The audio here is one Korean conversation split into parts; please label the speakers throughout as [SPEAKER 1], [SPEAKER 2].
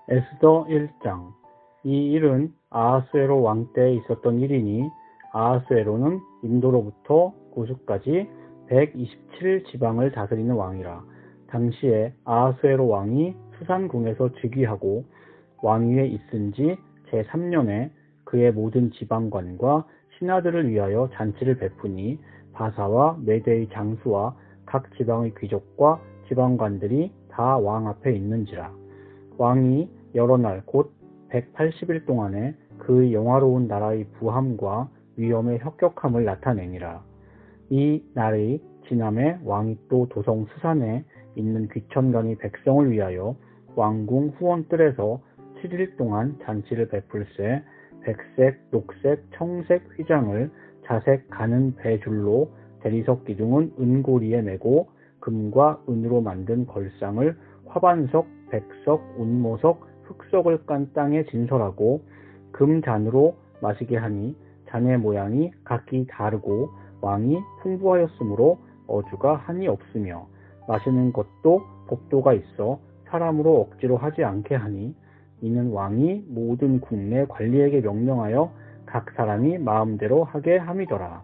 [SPEAKER 1] 에스더 1장. 이 일은 아하수에로 왕 때에 있었던 일이니 아하수에로는 인도로부터 구스까지 127지방을 다스리는 왕이라. 당시에 아하수에로 왕이 수산궁에서 즉위하고 왕위에 있은 지 제3년에 그의 모든 지방관과 신하들을 위하여 잔치를 베푸니 바사와 메대의 장수와 각 지방의 귀족과 지방관들이 다 왕 앞에 있는지라. 왕이 여러 날 곧 180일 동안에 그의 영화로운 나라의 부함과 위엄의 혁격함을 나타내니라. 이 날의 지남에 왕이 또 도성 수산에 있는 귀천강의 백성을 위하여 왕궁 후원뜰에서 7일 동안 잔치를 베풀세 백색, 녹색, 청색 휘장을 자색 가는 배줄로 대리석 기둥은 은고리에 메고 금과 은으로 만든 걸상을 화반석, 백석, 운모석, 흑석을 깐 땅에 진설하고 금잔으로 마시게 하니 잔의 모양이 각기 다르고 왕이 풍부하였으므로 어주가 한이 없으며 마시는 것도 법도가 있어 사람으로 억지로 하지 않게 하니 이는 왕이 모든 국내 관리에게 명령하여 각 사람이 마음대로 하게 함이더라.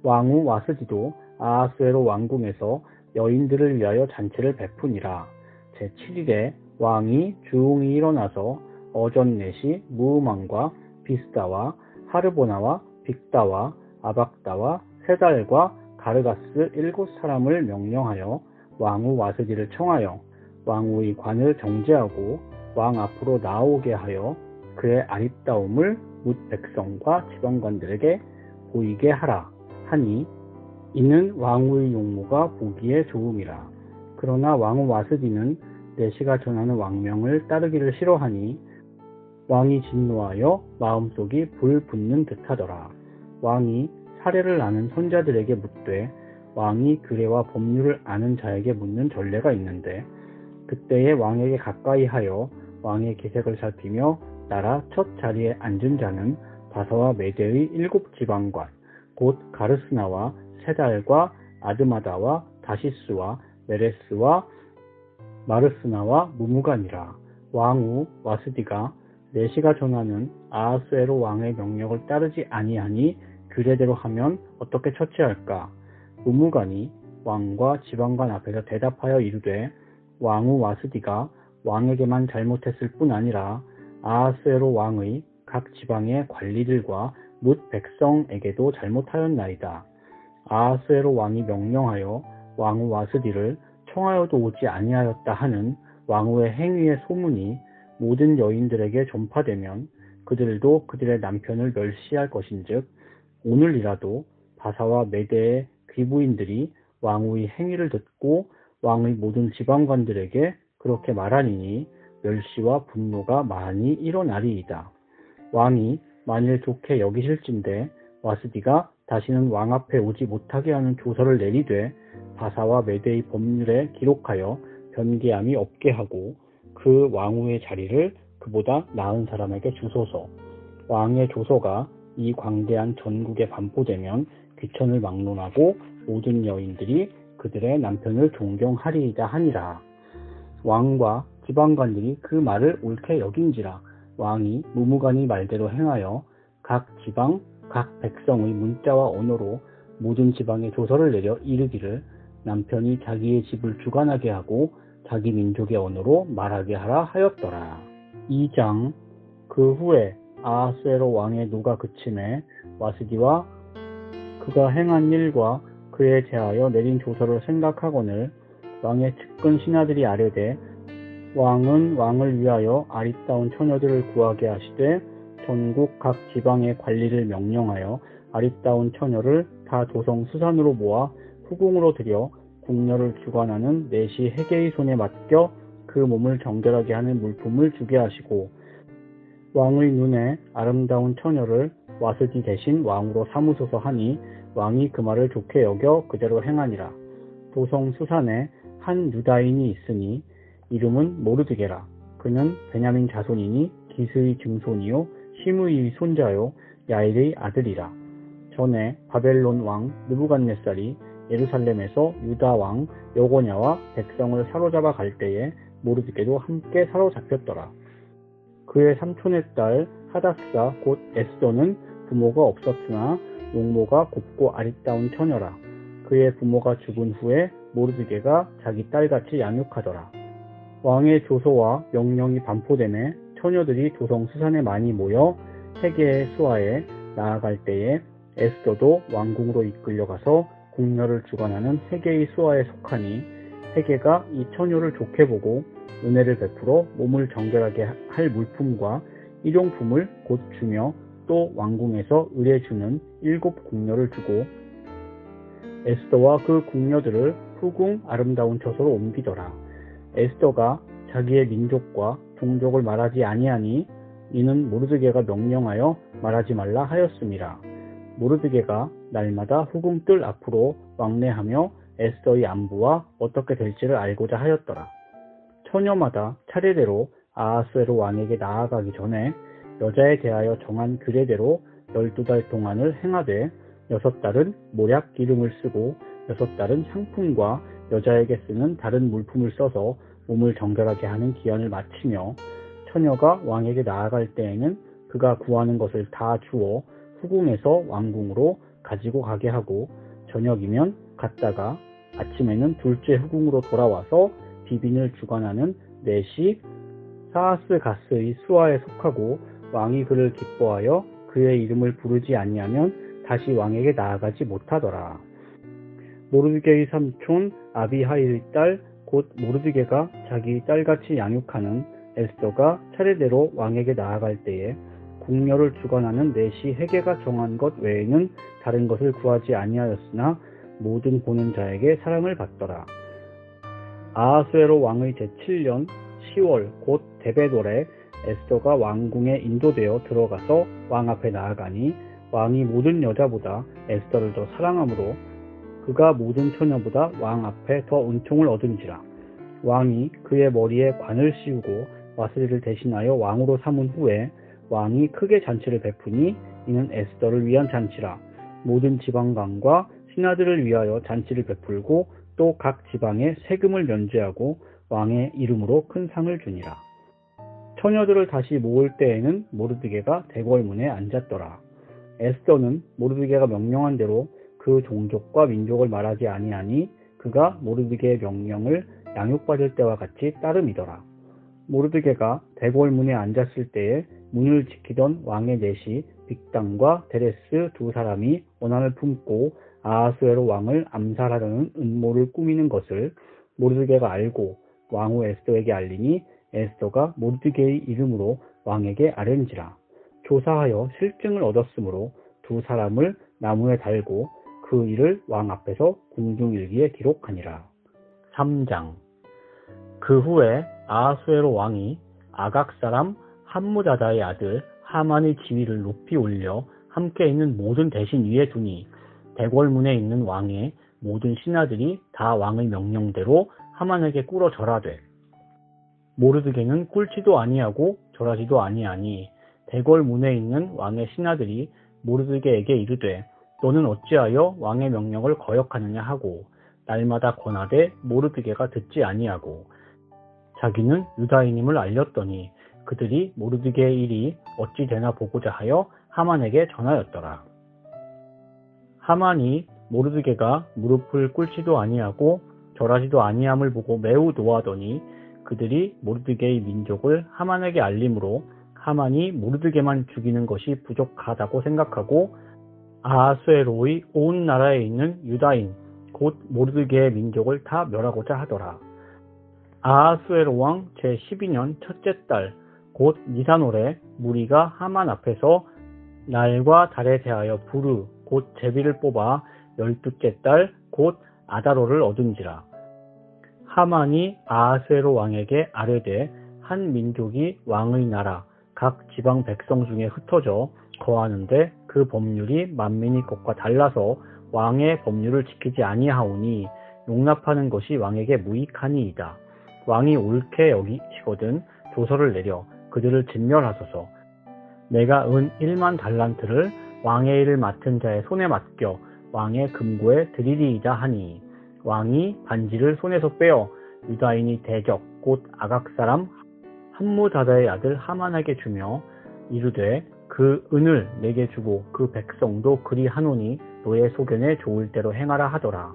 [SPEAKER 1] 왕후 와스디도 아하수에로 왕궁에서 여인들을 위하여 잔치를 베푸니라. 제7일에 왕이 조용히 일어나서 어전 넷이 무음왕과 비스다와 하르보나와 빅다와 아박다와 세달과 가르가스 7사람을 명령하여 왕후 와스디를 청하여 왕후의 관을 정제하고 왕 앞으로 나오게 하여 그의 아립다움을 뭇 백성과 지방관들에게 보이게 하라 하니 이는 왕후의 용모가 보기에 좋음이라. 그러나 왕후 와스디는 내시가 전하는 왕명을 따르기를 싫어하니 왕이 진노하여 마음속이 불 붙는 듯하더라. 왕이 사례를 아는 선자들에게 묻되 왕이 규례와 법률을 아는 자에게 묻는 전례가 있는데 그때에 왕에게 가까이 하여 왕의 기색을 살피며 나라 첫 자리에 앉은 자는 바사와 메대의 7지방관 곧 가르스나와 세달과 아드마다와 다시스와 메레스와 마르스나와 무무간이라. 왕후 와스디가 내시가 전하는 아하수에로 왕의 명령을 따르지 아니하니 규례대로 하면 어떻게 처치할까? 무무간이 왕과 지방관 앞에서 대답하여 이르되 왕후 와스디가 왕에게만 잘못했을 뿐 아니라 아하수에로 왕의 각 지방의 관리들과 뭇 백성에게도 잘못하였나이다. 아하수에로 왕이 명령하여 왕후 와스디를 청하여도 오지 아니하였다 하는 왕후의 행위의 소문이 모든 여인들에게 전파되면 그들도 그들의 남편을 멸시할 것인즉 오늘이라도 바사와 메대의 귀부인들이 왕후의 행위를 듣고 왕의 모든 지방관들에게 그렇게 말하니니 멸시와 분노가 많이 일어나리이다. 왕이 만일 좋게 여기실진대 와스디가 다시는 왕 앞에 오지 못하게 하는 조서를 내리되 바사와 메대의 법률에 기록하여 변개함이 없게 하고 그 왕후의 자리를 그보다 나은 사람에게 주소서. 왕의 조서가 이 광대한 전국에 반포되면 귀천을 막론하고 모든 여인들이 그들의 남편을 존경하리이다 하니라. 왕과 지방관들이 그 말을 옳게 여긴지라. 왕이 무무간의 말대로 행하여 각 지방 각 백성의 문자와 언어로 모든 지방에 조서를 내려 이르기를 남편이 자기의 집을 주관하게 하고 자기 민족의 언어로 말하게 하라 하였더라. 2장. 그 후에 아하수에로 왕의 노가 그침에 와스디와 그가 행한 일과 그에 대하여 내린 조서를 생각하거늘 왕의 측근 신하들이 아뢰되 왕은 왕을 위하여 아리따운 처녀들을 구하게 하시되 전국 각 지방의 관리를 명령하여 아리따운 처녀를 다 도성 수산으로 모아 후궁으로 들여 궁녀를 주관하는 내시 해계의 손에 맡겨 그 몸을 정결하게 하는 물품을 주게 하시고 왕의 눈에 아름다운 처녀를 와스디 대신 왕으로 삼으소서 하니 왕이 그 말을 좋게 여겨 그대로 행하니라. 도성 수산에 한 유다인이 있으니 이름은 모르드게라. 그는 베냐민 자손이니 기스의 증손이요 시므이의 손자요 야일의 아들이라. 전에 바벨론 왕 느부갓네살이 예루살렘에서 유다 왕 여고냐와 백성을 사로잡아 갈 때에 모르드게도 함께 사로잡혔더라. 그의 삼촌의 딸 하다사 곧 에스더는 부모가 없었으나 용모가 곱고 아리따운 처녀라. 그의 부모가 죽은 후에 모르드게가 자기 딸같이 양육하더라. 왕의 조서와 명령이 반포되매 처녀들이 도성 수산에 많이 모여 헤게의 수하에 나아갈 때에 에스더도 왕궁으로 이끌려가서 궁녀를 주관하는 헤게의 수하에 속하니 헤게가 이 처녀를 좋게 보고 은혜를 베풀어 몸을 정결하게 할 물품과 일용품을 곧 주며 또 왕궁에서 의뢰주는 7 궁녀를 주고 에스더와 그 궁녀들을 후궁 아름다운 처소로 옮기더라. 에스더가 자기의 민족과 종족을 말하지 아니하니 이는 모르드게가 명령하여 말하지 말라 하였음이라. 모르드게가 날마다 후궁 뜰 앞으로 왕래하며 에스더의 안부와 어떻게 될지를 알고자 하였더라. 처녀마다 차례대로 아하수에로 왕에게 나아가기 전에 여자에 대하여 정한 규례대로 12달 동안을 행하되 6달은 모략 기름을 쓰고 6달은 향품과 여자에게 쓰는 다른 물품을 써서 몸을 정결하게 하는 기한을 마치며 처녀가 왕에게 나아갈 때에는 그가 구하는 것을 다 주어 후궁에서 왕궁으로 가지고 가게 하고 저녁이면 갔다가 아침에는 둘째 후궁으로 돌아와서 비빈을 주관하는 넷이 사하스가스의 수하에 속하고 왕이 그를 기뻐하여 그의 이름을 부르지 아니하면 다시 왕에게 나아가지 못하더라. 모르드게의 삼촌 아비하일의 딸 곧 모르드게가 자기 딸같이 양육하는 에스더가 차례대로 왕에게 나아갈 때에 궁녀를 주관하는 넷이 헤게가 정한 것 외에는 다른 것을 구하지 아니하였으나 모든 보는 자에게 사랑을 받더라. 아하수에로 왕의 제7년 10월 곧 데베돌에 에스더가 왕궁에 인도되어 들어가서 왕 앞에 나아가니 왕이 모든 여자보다 에스더를 더 사랑하므로 그가 모든 처녀보다 왕 앞에 더 은총을 얻은지라. 왕이 그의 머리에 관을 씌우고 와스리를 대신하여 왕으로 삼은 후에 왕이 크게 잔치를 베푸니 이는 에스더를 위한 잔치라. 모든 지방관과 신하들을 위하여 잔치를 베풀고 또 각 지방에 세금을 면제하고 왕의 이름으로 큰 상을 주니라. 처녀들을 다시 모을 때에는 모르드게가 대궐문에 앉았더라. 에스더는 모르드게가 명령한 대로 그 종족과 민족을 말하지 아니하니 그가 모르드게의 명령을 양육받을 때와 같이 따름이더라. 모르드게가 대궐문에 앉았을 때에 문을 지키던 왕의 넷이 빅단과 데레스 2 사람이 원한을 품고 아하수에로 왕을 암살하려는 음모를 꾸미는 것을 모르드게가 알고 왕후 에스더에게 알리니 에스더가 모르드게의 이름으로 왕에게 아뢰는지라. 조사하여 실증을 얻었으므로 2 사람을 나무에 달고 그 일을 왕 앞에서 궁중일기에 기록하니라. 3장. 그 후에 아하수에로 왕이 아각 사람 함무다다의 아들 하만의 지위를 높이 올려 함께 있는 모든 대신 위에 두니 대궐문에 있는 왕의 모든 신하들이 다 왕의 명령대로 하만에게 꿇어 절하되 모르드게는 꿇지도 아니하고 절하지도 아니하니 대궐문에 있는 왕의 신하들이 모르드게에게 이르되 너는 어찌하여 왕의 명령을 거역하느냐 하고 날마다 권하되 모르드게가 듣지 아니하고 자기는 유다인임을 알렸더니 그들이 모르드게의 일이 어찌 되나 보고자 하여 하만에게 전하였더라. 하만이 모르드게가 무릎을 꿇지도 아니하고 절하지도 아니함을 보고 매우 노하더니 그들이 모르드게의 민족을 하만에게 알림으로 하만이 모르드게만 죽이는 것이 부족하다고 생각하고 아하수에로의 온 나라에 있는 유다인 곧 모르드게의 민족을 다 멸하고자 하더라. 아하수에로 왕 제12년 첫째 달 곧 니산월에 무리가 하만 앞에서 날과 달에 대하여 부르 곧 제비를 뽑아 12째 달 곧 아다로를 얻은지라. 하만이 아하수에로 왕에게 아뢰되 한 민족이 왕의 나라 각 지방 백성 중에 흩어져 거하는데 그 법률이 만민의 것과 달라서 왕의 법률을 지키지 아니하오니 용납하는 것이 왕에게 무익하니이다. 왕이 옳게 여기시거든 조서를 내려 그들을 진멸하소서. 내가 은 1만 달란트를 왕의 일을 맡은 자의 손에 맡겨 왕의 금고에 드리리이다 하니 왕이 반지를 손에서 빼어 유다인이 대적 곧 아각 사람 함무다다의 아들 하만에게 주며 이르되 그 은을 내게 주고 그 백성도 그리 하노니 너의 소견에 좋을 대로 행하라 하더라.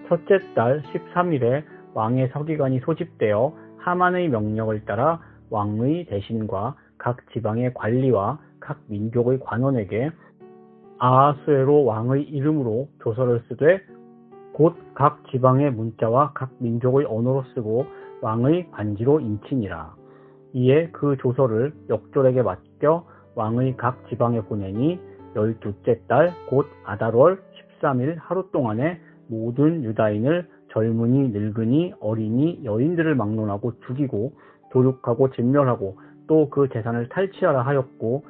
[SPEAKER 1] 첫째 달 13일에 왕의 서기관이 소집되어 하만의 명령을 따라 왕의 대신과 각 지방의 관리와 각 민족의 관원에게 아하수에로 왕의 이름으로 조서를 쓰되 곧 각 지방의 문자와 각 민족의 언어로 쓰고 왕의 반지로 인치니라. 이에 그 조서를 역졸에게 맡겨 왕의 각 지방에 보내니 12째 달 곧 아달월 13일 하루 동안에 모든 유다인을 젊은이 늙은이 어린이 여인들을 막론하고 죽이고 도륙하고 진멸하고 또 그 재산을 탈취하라 하였고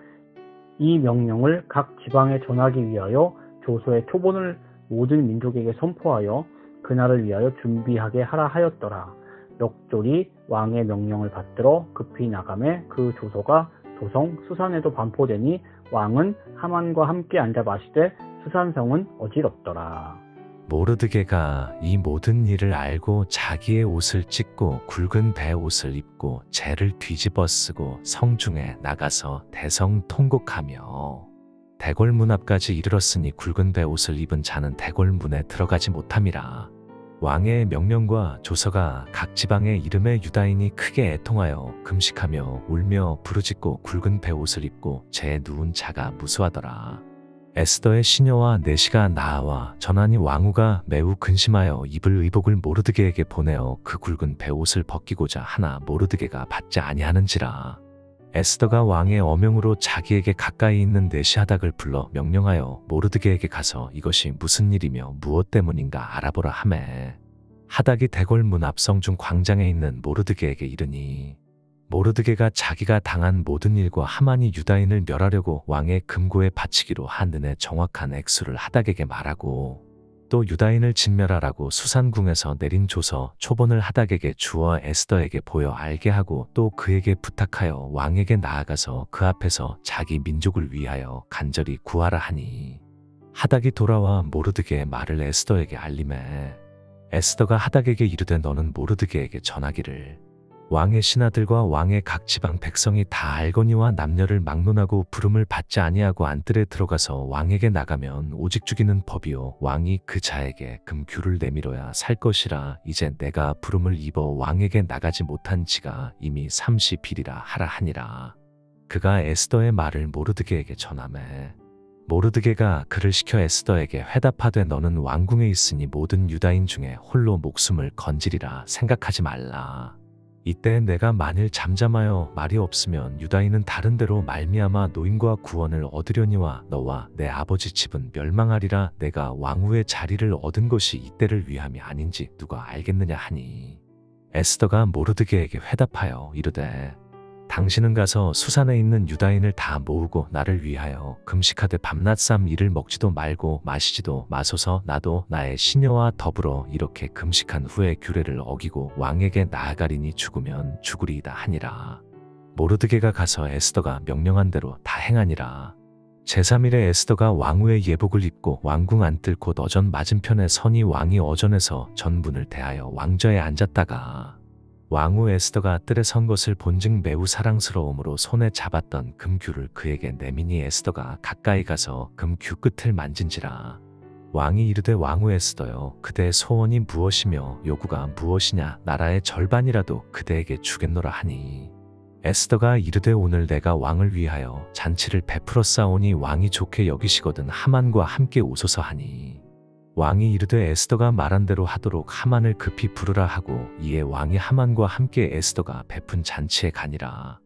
[SPEAKER 1] 이 명령을 각 지방에 전하기 위하여 조서의 초본을 모든 민족에게 선포하여 그날을 위하여 준비하게 하라 하였더라. 역졸이 왕의 명령을 받들어 급히 나가매 그 조서가 도성 수산에도 반포되니 왕은 하만과 함께 앉아 마시되 수산성은 어지럽더라.
[SPEAKER 2] 모르드게가 이 모든 일을 알고 자기의 옷을 찢고 굵은 배 옷을 입고 재를 뒤집어 쓰고 성중에 나가서 대성 통곡하며 대궐문 앞까지 이르렀으니 굵은 배 옷을 입은 자는 대궐문에 들어가지 못함이라. 왕의 명령과 조서가 각 지방의 이름에 유다인이 크게 애통하여 금식하며 울며 부르짖고 굵은 배 옷을 입고 재에 누운 자가 무수하더라. 에스더의 시녀와 내시가 나아와 전하니 왕후가 매우 근심하여 입을 의복을 모르드게에게 보내어 그 굵은 배옷을 벗기고자 하나 모르드게가 받지 아니하는지라. 에스더가 왕의 어명으로 자기에게 가까이 있는 내시 하닥을 불러 명령하여 모르드게에게 가서 이것이 무슨 일이며 무엇 때문인가 알아보라 하매 하닥이 대궐문 앞 성중 광장에 있는 모르드게에게 이르니 모르드게가 자기가 당한 모든 일과 하만이 유다인을 멸하려고 왕의 금고에 바치기로 한 은의 정확한 액수를 하닥에게 말하고 또 유다인을 진멸하라고 수산궁에서 내린 조서 초본을 하닥에게 주어 에스더에게 보여 알게 하고 또 그에게 부탁하여 왕에게 나아가서 그 앞에서 자기 민족을 위하여 간절히 구하라 하니 하닥이 돌아와 모르드게의 말을 에스더에게 알림해 에스더가 하닥에게 이르되 너는 모르드게에게 전하기를 왕의 신하들과 왕의 각 지방 백성이 다 알거니와 남녀를 막론하고 부름을 받지 아니하고 안뜰에 들어가서 왕에게 나가면 오직 죽이는 법이요 왕이 그 자에게 금규를 내밀어야 살 것이라. 이제 내가 부름을 입어 왕에게 나가지 못한 지가 이미 30일이라 하라 하니라. 그가 에스더의 말을 모르드게에게 전하매 모르드게가 그를 시켜 에스더에게 회답하되 너는 왕궁에 있으니 모든 유다인 중에 홀로 목숨을 건지리라 생각하지 말라. 이때 내가 만일 잠잠하여 말이 없으면 유다인은 다른 데로 말미암아 노임과 구원을 얻으려니와 너와 내 아버지 집은 멸망하리라. 내가 왕후의 자리를 얻은 것이 이때를 위함이 아닌지 누가 알겠느냐 하니 에스더가 모르드게에게 회답하여 이르되 당신은 가서 수산에 있는 유다인을 다 모으고 나를 위하여 금식하되 밤낮 쌈 이를 먹지도 말고 마시지도 마소서. 나도 나의 시녀와 더불어 이렇게 금식한 후에 규례를 어기고 왕에게 나아가리니 죽으면 죽으리이다 하니라. 모르드게가 가서 에스더가 명령한 대로 다 행하니라. 제3일에 에스더가 왕후의 예복을 입고 왕궁 안뜰 곧 어전 맞은편에 서니 왕이 어전에서 전문을 대하여 왕좌에 앉았다가 왕후 에스더가 뜰에 선 것을 본즉 매우 사랑스러움으로 손에 잡았던 금규를 그에게 내미니 에스더가 가까이 가서 금규 끝을 만진지라. 왕이 이르되 왕후 에스더여 그대의 소원이 무엇이며 요구가 무엇이냐. 나라의 절반이라도 그대에게 주겠노라 하니 에스더가 이르되 오늘 내가 왕을 위하여 잔치를 베풀어 싸우니 왕이 좋게 여기시거든 하만과 함께 오소서 하니 왕이 이르되 에스더가 말한 대로 하도록 하만을 급히 부르라 하고 이에 왕이 하만과 함께 에스더가 베푼 잔치에 가니라.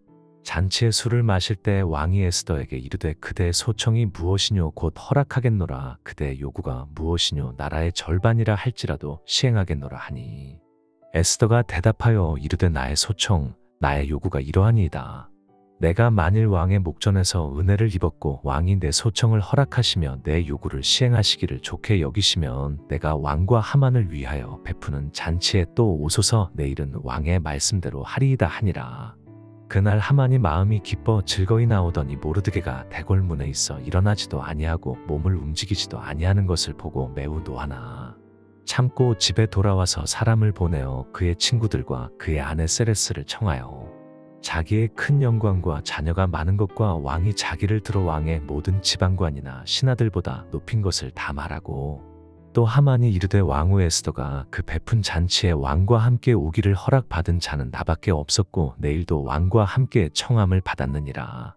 [SPEAKER 2] 잔치에 술을 마실 때 왕이 에스더에게 이르되 그대의 소청이 무엇이뇨 곧 허락하겠노라. 그대의 요구가 무엇이뇨 나라의 절반이라 할지라도 시행하겠노라 하니 에스더가 대답하여 이르되 나의 소청 나의 요구가 이러하니이다. 내가 만일 왕의 목전에서 은혜를 입었고 왕이 내 소청을 허락하시며 내 요구를 시행하시기를 좋게 여기시면 내가 왕과 하만을 위하여 베푸는 잔치에 또 오소서. 내일은 왕의 말씀대로 하리이다 하니라. 그날 하만이 마음이 기뻐 즐거이 나오더니 모르드게가 대궐문에 있어 일어나지도 아니하고 몸을 움직이지도 아니하는 것을 보고 매우 노하나 참고 집에 돌아와서 사람을 보내어 그의 친구들과 그의 아내 세레스를 청하여 자기의 큰 영광과 자녀가 많은 것과 왕이 자기를 들어 왕의 모든 지방관이나 신하들보다 높인 것을 다 말하고, 또 하만이 이르되 왕후 에스더가 그 베푼 잔치에 왕과 함께 오기를 허락받은 자는 나밖에 없었고 내일도 왕과 함께 청함을 받았느니라.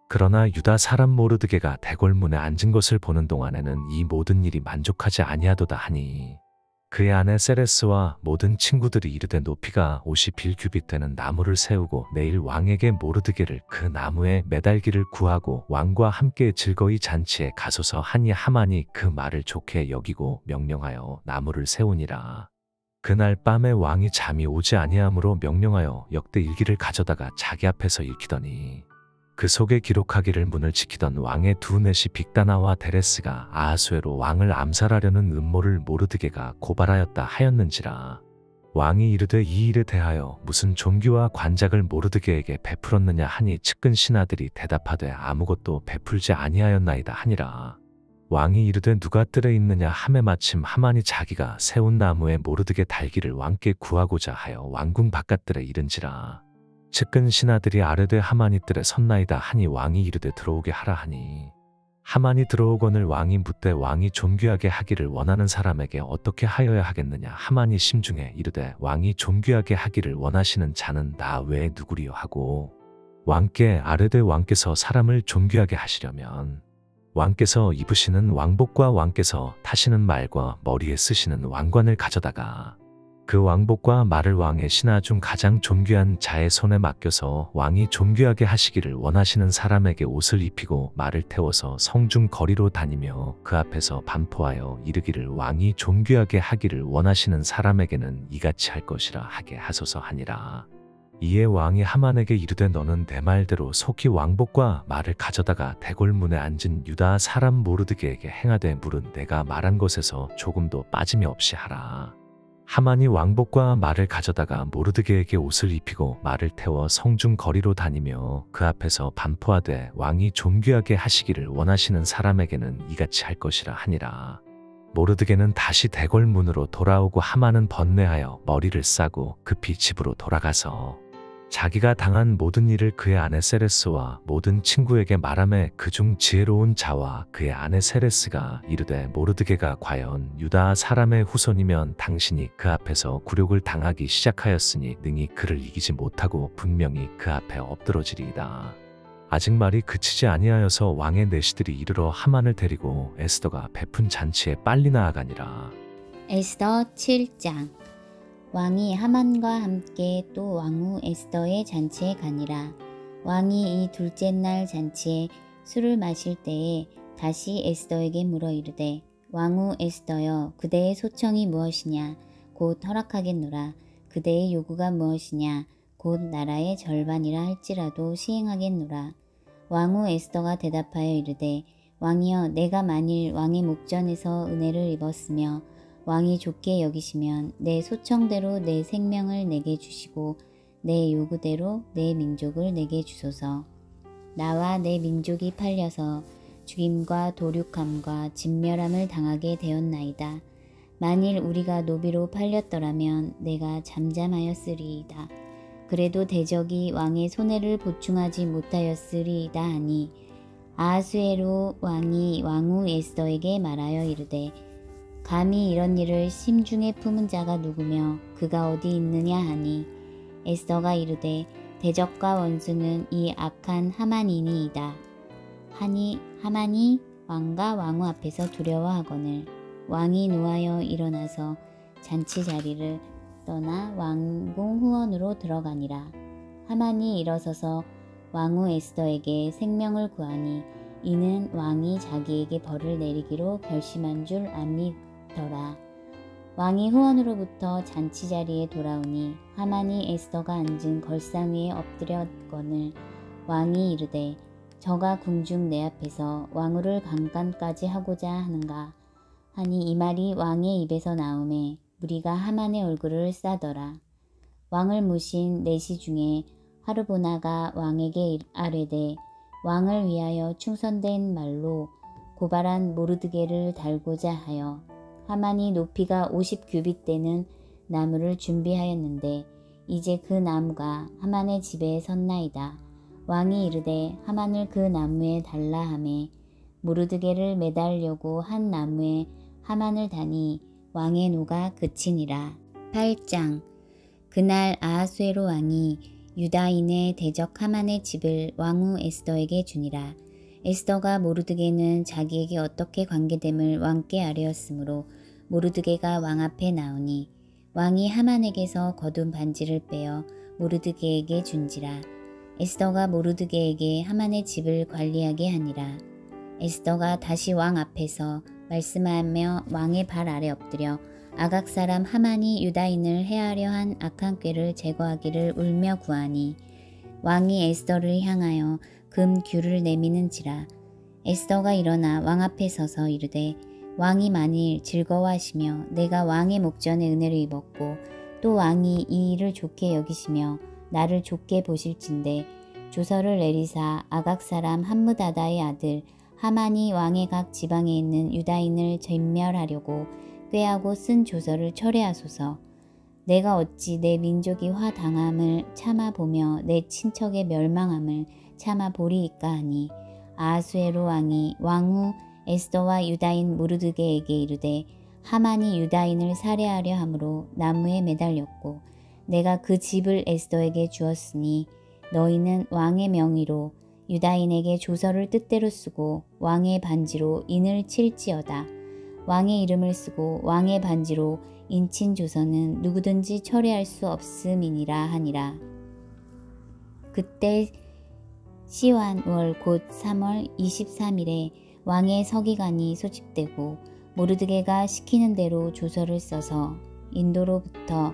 [SPEAKER 2] 그러나 유다 사람 모르드게가 대궐문에 앉은 것을 보는 동안에는 이 모든 일이 만족하지 아니하도다 하니, 그의 아내 세레스와 모든 친구들이 이르되 높이가 50빌 되는 나무를 세우고 내일 왕에게 모르드게를 그 나무에 매달기를 구하고 왕과 함께 즐거이 잔치에 가소서 하니, 하만이 그 말을 좋게 여기고 명령하여 나무를 세우니라. 그날 밤에 왕이 잠이 오지 아니하므로 명령하여 역대 일기를 가져다가 자기 앞에서 읽히더니, 그 속에 기록하기를 문을 지키던 왕의 두 넷이 빅다나와 데레스가 아하수에로 왕을 암살하려는 음모를 모르드게가 고발하였다 하였는지라. 왕이 이르되 이 일에 대하여 무슨 존귀와 관작을 모르드게에게 베풀었느냐 하니, 측근 신하들이 대답하되 아무것도 베풀지 아니하였나이다 하니라. 왕이 이르되 누가 뜰에 있느냐 하매 마침 하만이 자기가 세운 나무에 모르드게 달기를 왕께 구하고자 하여 왕궁 바깥들에 이른지라. 측근 신하들이 아뢰되 하만이 뜰에 섰나이다 하니, 왕이 이르되 들어오게 하라 하니, 하만이 들어오거늘 왕이 묻되 왕이 존귀하게 하기를 원하는 사람에게 어떻게 하여야 하겠느냐. 하만이 심중에 이르되 왕이 존귀하게 하기를 원하시는 자는 나 외에 누구리요 하고 왕께 아뢰되, 왕께서 사람을 존귀하게 하시려면 왕께서 입으시는 왕복과 왕께서 타시는 말과 머리에 쓰시는 왕관을 가져다가 그 왕복과 말을 왕의 신하 중 가장 존귀한 자의 손에 맡겨서 왕이 존귀하게 하시기를 원하시는 사람에게 옷을 입히고 말을 태워서 성중 거리로 다니며 그 앞에서 반포하여 이르기를 왕이 존귀하게 하기를 원하시는 사람에게는 이같이 할 것이라 하게 하소서 하니라. 이에 왕이 하만에게 이르되 너는 내 말대로 속히 왕복과 말을 가져다가 대궐문에 앉은 유다 사람 모르드게에게 행하되 물은 내가 말한 것에서 조금도 빠짐이 없이 하라. 하만이 왕복과 말을 가져다가 모르드게에게 옷을 입히고 말을 태워 성중 거리로 다니며 그 앞에서 반포하되 왕이 존귀하게 하시기를 원하시는 사람에게는 이같이 할 것이라 하니라. 모르드게는 다시 대궐문으로 돌아오고 하만은 번뇌하여 머리를 싸고 급히 집으로 돌아가서 자기가 당한 모든 일을 그의 아내 세레스와 모든 친구에게 말하매, 그중 지혜로운 자와 그의 아내 세레스가 이르되 모르드게가 과연 유다 사람의 후손이면 당신이 그 앞에서 굴욕을 당하기 시작하였으니 능히 그를 이기지 못하고 분명히 그 앞에 엎드러지리이다. 아직 말이 그치지 아니하여서 왕의 내시들이 이르러 하만을 데리고 에스더가 베푼 잔치에 빨리 나아가니라.
[SPEAKER 3] 에스더 7장. 왕이 하만과 함께 또 왕후 에스더의 잔치에 가니라. 왕이 이 둘째 날 잔치에 술을 마실 때에 다시 에스더에게 물어 이르되, 왕후 에스더여, 그대의 소청이 무엇이냐? 곧 허락하겠노라. 그대의 요구가 무엇이냐? 곧 나라의 절반이라 할지라도 시행하겠노라. 왕후 에스더가 대답하여 이르되, 왕이여, 내가 만일 왕의 목전에서 은혜를 입었으며 왕이 좋게 여기시면 내 소청대로 내 생명을 내게 주시고 내 요구대로 내 민족을 내게 주소서. 나와 내 민족이 팔려서 죽임과 도륙함과 진멸함을 당하게 되었나이다. 만일 우리가 노비로 팔렸더라면 내가 잠잠하였으리이다. 그래도 대적이 왕의 손해를 보충하지 못하였으리이다 하니, 아하수에로 왕이 왕후 에스더에게 말하여 이르되, 감히 이런 일을 심중에 품은 자가 누구며 그가 어디 있느냐 하니, 에스더가 이르되 대적과 원수는 이 악한 하만이니이다 하니, 하만이 왕과 왕후 앞에서 두려워하거늘 왕이 노하여 일어나서 잔치 자리를 떠나 왕궁 후원으로 들어가니라. 하만이 일어서서 왕후 에스더에게 생명을 구하니 이는 왕이 자기에게 벌을 내리기로 결심한 줄 암이더라. 왕이 후원으로부터 잔치 자리에 돌아오니 하만이 에스더가 앉은 걸상 위에 엎드렸거늘 왕이 이르되, 저가 궁중 내 앞에서 왕후를 강간까지 하고자 하는가 하니, 이 말이 왕의 입에서 나오매 무리가 하만의 얼굴을 싸더라. 왕을 모신 내시 중에 하르보나가 왕에게 아뢰되, 왕을 위하여 충선된 말로 고발한 모르드게를 달고자 하여 하만이 높이가 50규빗 되는 나무를 준비하였는데 이제 그 나무가 하만의 집에 섰나이다. 왕이 이르되 하만을 그 나무에 달라 하매 모르드게를 매달려고 한 나무에 하만을 다니 왕의 노가 그치니라. 8장. 그날 아하수에로 왕이 유다인의 대적 하만의 집을 왕후 에스더에게 주니라. 에스더가 모르드게는 자기에게 어떻게 관계됨을 왕께 아뢰었으므로 모르드게가 왕 앞에 나오니 왕이 하만에게서 거둔 반지를 빼어 모르드게에게 준지라. 에스더가 모르드게에게 하만의 집을 관리하게 하니라. 에스더가 다시 왕 앞에서 말씀하며 왕의 발 아래 엎드려 아각 사람 하만이 유다인을 해하려 한 악한 꾀를 제거하기를 울며 구하니 왕이 에스더를 향하여 금규를 내미는지라. 에스더가 일어나 왕 앞에 서서 이르되 왕이 만일 즐거워하시며 내가 왕의 목전에 은혜를 입었고 또 왕이 이 일을 좋게 여기시며 나를 좋게 보실진대 조서를 내리사 아각 사람 함므다다의 아들 하만이 왕의 각 지방에 있는 유다인을 진멸하려고 꾀하고 쓴 조서를 철회하소서. 내가 어찌 내 민족이 화당함을 참아보며 내 친척의 멸망함을 참아보리이까 하니 아하수에로 왕이 왕후 에스더와 유다인 모르드게에게 이르되 하만이 유다인을 살해하려 함으로 나무에 매달렸고 내가 그 집을 에스더에게 주었으니 너희는 왕의 명의로 유다인에게 조서를 뜻대로 쓰고 왕의 반지로 인을 칠지어다. 왕의 이름을 쓰고 왕의 반지로 인친 조서는 누구든지 철회할 수 없음이니라 하니라. 그때 시완월 곧 3월 23일에 왕의 서기관이 소집되고 모르드게가 시키는 대로 조서를 써서 인도로부터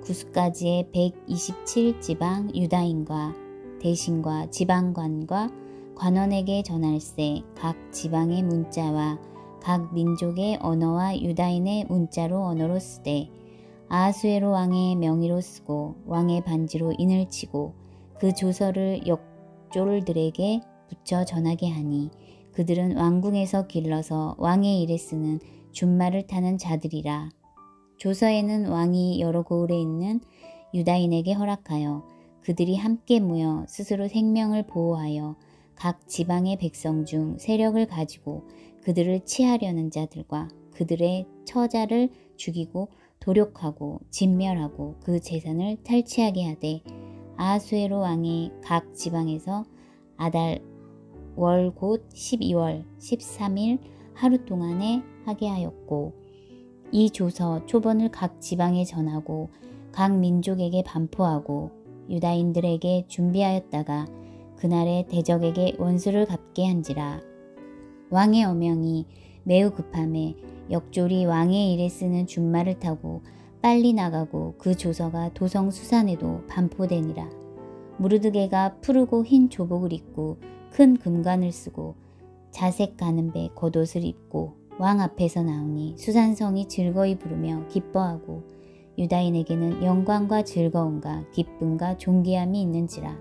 [SPEAKER 3] 구스까지의 127지방 유다인과 대신과 지방관과 관원에게 전할세. 각 지방의 문자와 각 민족의 언어와 유다인의 문자로 언어로 쓰되 아하수에로 왕의 명의로 쓰고 왕의 반지로 인을 치고 그 조서를 역졸들에게 붙여 전하게 하니 그들은 왕궁에서 길러서 왕의 일에 쓰는 준말을 타는 자들이라. 조서에는 왕이 여러 고을에 있는 유다인에게 허락하여 그들이 함께 모여 스스로 생명을 보호하여 각 지방의 백성 중 세력을 가지고 그들을 치하려는 자들과 그들의 처자를 죽이고 도륙하고 진멸하고 그 재산을 탈취하게 하되 아하수에로 왕이 각 지방에서 아달 월 곧 12월 13일 하루 동안에 하게 하였고 이 조서 초본을 각 지방에 전하고 각 민족에게 반포하고 유다인들에게 준비하였다가 그날에 대적에게 원수를 갚게 한지라. 왕의 어명이 매우 급함에 역졸이 왕의 일에 쓰는 준말을 타고 빨리 나가고 그 조서가 도성 수산에도 반포되니라. 무르드게가 푸르고 흰 조복을 입고 큰 금관을 쓰고 자색 가는 배 겉옷을 입고 왕 앞에서 나오니 수산성이 즐거이 부르며 기뻐하고 유다인에게는 영광과 즐거움과 기쁨과 존귀함이 있는지라.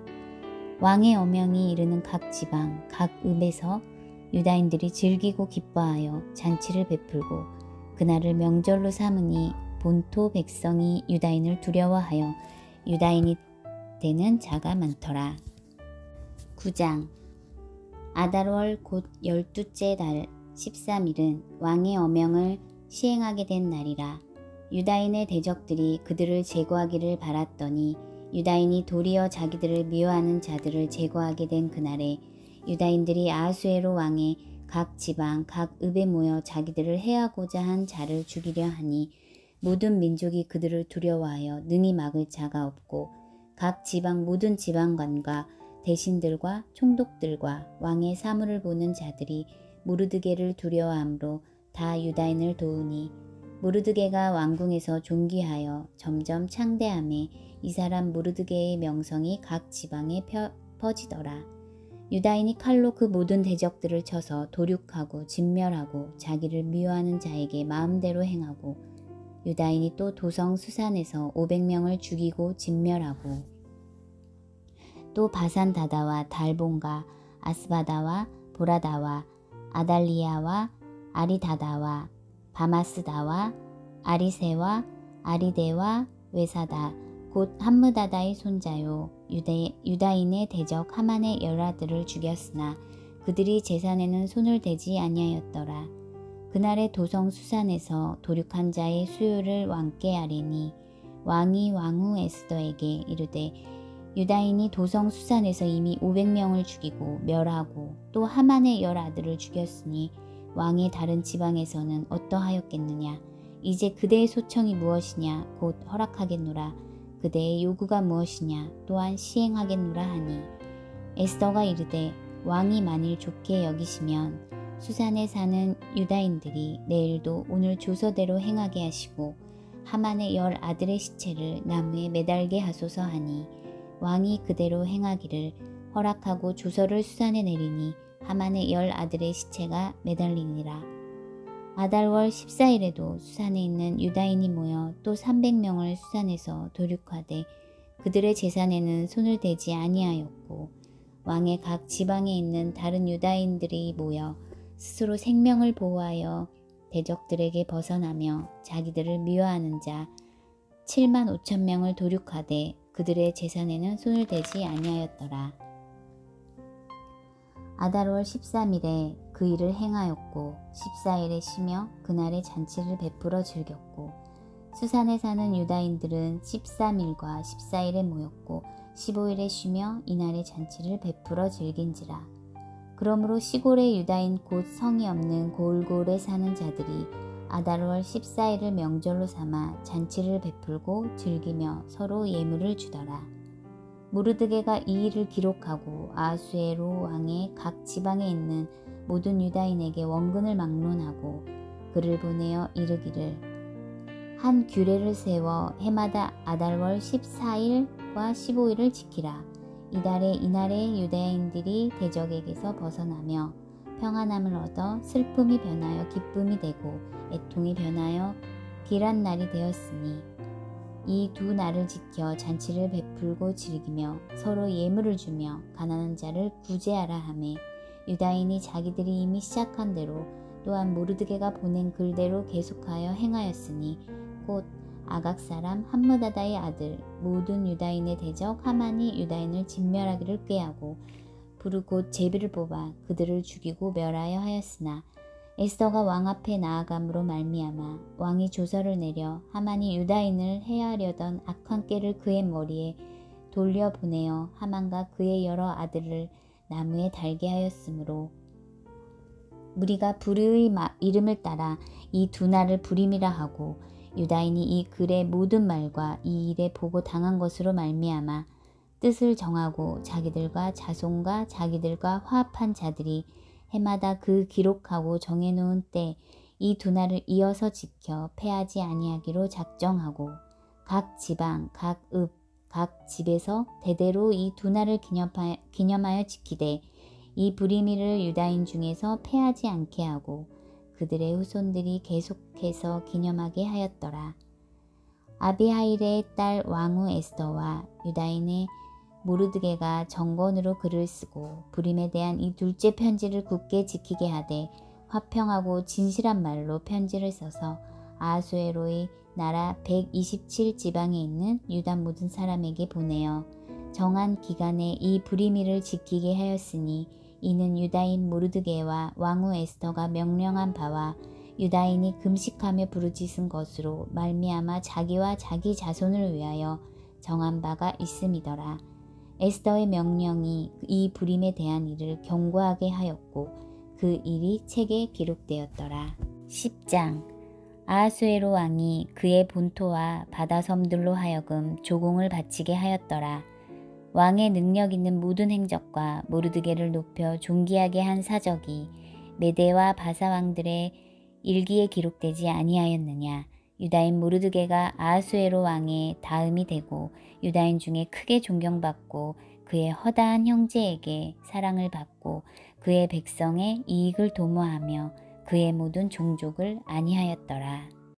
[SPEAKER 3] 왕의 어명이 이르는 각 지방 각 읍에서 유다인들이 즐기고 기뻐하여 잔치를 베풀고 그날을 명절로 삼으니 본토 백성이 유다인을 두려워하여 유다인이 되는 자가 많더라. 9장. 아달월 곧 12째 달 13일은 왕의 어명을 시행하게 된 날이라. 유다인의 대적들이 그들을 제거하기를 바랐더니 유다인이 도리어 자기들을 미워하는 자들을 제거하게 된 그날에 유다인들이 아하수에로 왕의 각 지방 각 읍에 모여 자기들을 해하고자 한 자를 죽이려 하니 모든 민족이 그들을 두려워하여 능히 막을 자가 없고 각 지방 모든 지방관과 대신들과 총독들과 왕의 사물을 보는 자들이 모르드게를 두려워함으로 다 유다인을 도우니 모르드게가 왕궁에서 존귀하여 점점 창대함에 이 사람 모르드게의 명성이 각 지방에 퍼지더라. 유다인이 칼로 그 모든 대적들을 쳐서 도륙하고 진멸하고 자기를 미워하는 자에게 마음대로 행하고 유다인이 또 도성 수산에서 500명을 죽이고 진멸하고 또 바산 다다와 달본과 아스바다와 보라다와 아달리아와 아리다다와 바마스다와 아리세와 아리데와 외사다 곧 함므다다의 손자요. 유다인의 대적 하만의 열아들을 죽였으나 그들이 제산에는 손을 대지 아니하였더라. 그날의 도성 수산에서 도륙한 자의 수요를 왕께 아뢰니 왕이 왕후 에스더에게 이르되 유다인이 도성 수산에서 이미 500명을 죽이고 멸하고 또 하만의 열아들을 죽였으니 왕의 다른 지방에서는 어떠하였겠느냐. 이제 그대의 소청이 무엇이냐 곧 허락하겠노라. 그대의 요구가 무엇이냐 또한 시행하겠노라 하니 에스더가 이르되 왕이 만일 좋게 여기시면 수산에 사는 유다인들이 내일도 오늘 조서대로 행하게 하시고 하만의 열 아들의 시체를 나무에 매달게 하소서 하니 왕이 그대로 행하기를 허락하고 조서를 수산에 내리니 하만의 열 아들의 시체가 매달리니라. 아달월 14일에도 수산에 있는 유다인이 모여 또 300명을 수산에서 도륙하되 그들의 제산에는 손을 대지 아니하였고 왕의 각 지방에 있는 다른 유다인들이 모여 스스로 생명을 보호하여 대적들에게 벗어나며 자기들을 미워하는 자 7만 5천 명을 도륙하되 그들의 제산에는 손을 대지 아니하였더라. 아달월 13일에 그 일을 행하였고 14일에 쉬며 그날의 잔치를 베풀어 즐겼고 수산에 사는 유다인들은 13일과 14일에 모였고 15일에 쉬며 이날의 잔치를 베풀어 즐긴지라. 그러므로 시골의 유다인 곧 성이 없는 골골에 사는 자들이 아달월 14일을 명절로 삼아 잔치를 베풀고 즐기며 서로 예물을 주더라. 모르드게가 이 일을 기록하고 아하수에로 왕의 각 지방에 있는 모든 유다인에게 원근을 막론하고 그를 보내어 이르기를 한 규례를 세워 해마다 아달월 14일과 15일을 지키라. 이날에 유다인들이 대적에게서 벗어나며 평안함을 얻어 슬픔이 변하여 기쁨이 되고 애통이 변하여 길한 날이 되었으니 이 두 날을 지켜 잔치를 베풀고 즐기며 서로 예물을 주며 가난한 자를 구제하라 하매 유다인이 자기들이 이미 시작한 대로 또한 모르드게가 보낸 글대로 계속하여 행하였으니 곧 아각 사람 함므다다의 아들 모든 유다인의 대적 하만이 유다인을 진멸하기를 꾀하고 부르 곧 제비를 뽑아 그들을 죽이고 멸하여 하였으나 에스더가 왕 앞에 나아감으로 말미암아 왕이 조서를 내려 하만이 유다인을 해하려던 악한 꾀를 그의 머리에 돌려보내어 하만과 그의 여러 아들을 나무에 달게 하였으므로 무리가 불의의 이름을 따라 이 두 날을 불임이라 하고 유다인이 이 글의 모든 말과 이 일에 보고 당한 것으로 말미암아 뜻을 정하고 자기들과 자손과 자기들과 화합한 자들이 해마다 그 기록하고 정해놓은 때 이 두 날을 이어서 지켜 패하지 아니하기로 작정하고 각 지방, 각 읍, 각 집에서 대대로 이 두 날을 기념하여 지키되 이 불임일을 유다인 중에서 패하지 않게 하고 그들의 후손들이 계속해서 기념하게 하였더라. 아비하일의 딸 왕후 에스더와 유다인의 모르드게가 정건으로 글을 쓰고 불임에 대한 이 둘째 편지를 굳게 지키게 하되 화평하고 진실한 말로 편지를 써서 아하수에로의 나라 127지방에 있는 유다 모든 사람에게 보내어 정한 기간에 이 불임일을 지키게 하였으니 이는 유다인 모르드게와 왕후 에스더가 명령한 바와 유다인이 금식하며 부르짖은 것으로 말미암아 자기와 자기 자손을 위하여 정한 바가 있음이더라. 에스더의 명령이 이 불임에 대한 일을 경고하게 하였고 그 일이 책에 기록되었더라. 10장 아하수에로 왕이 그의 본토와 바다섬들로 하여금 조공을 바치게 하였더라. 왕의 능력 있는 모든 행적과 모르드게를 높여 존귀하게 한 사적이 메대와 바사 왕들의 일기에 기록되지 아니하였느냐. 유다인 모르드게가 아하수에로 왕의 다음이 되고 유다인 중에 크게 존경받고 그의 허다한 형제에게 사랑을 받고 그의 백성의 이익을 도모하며 그의 모든 종족을 안위하였더라.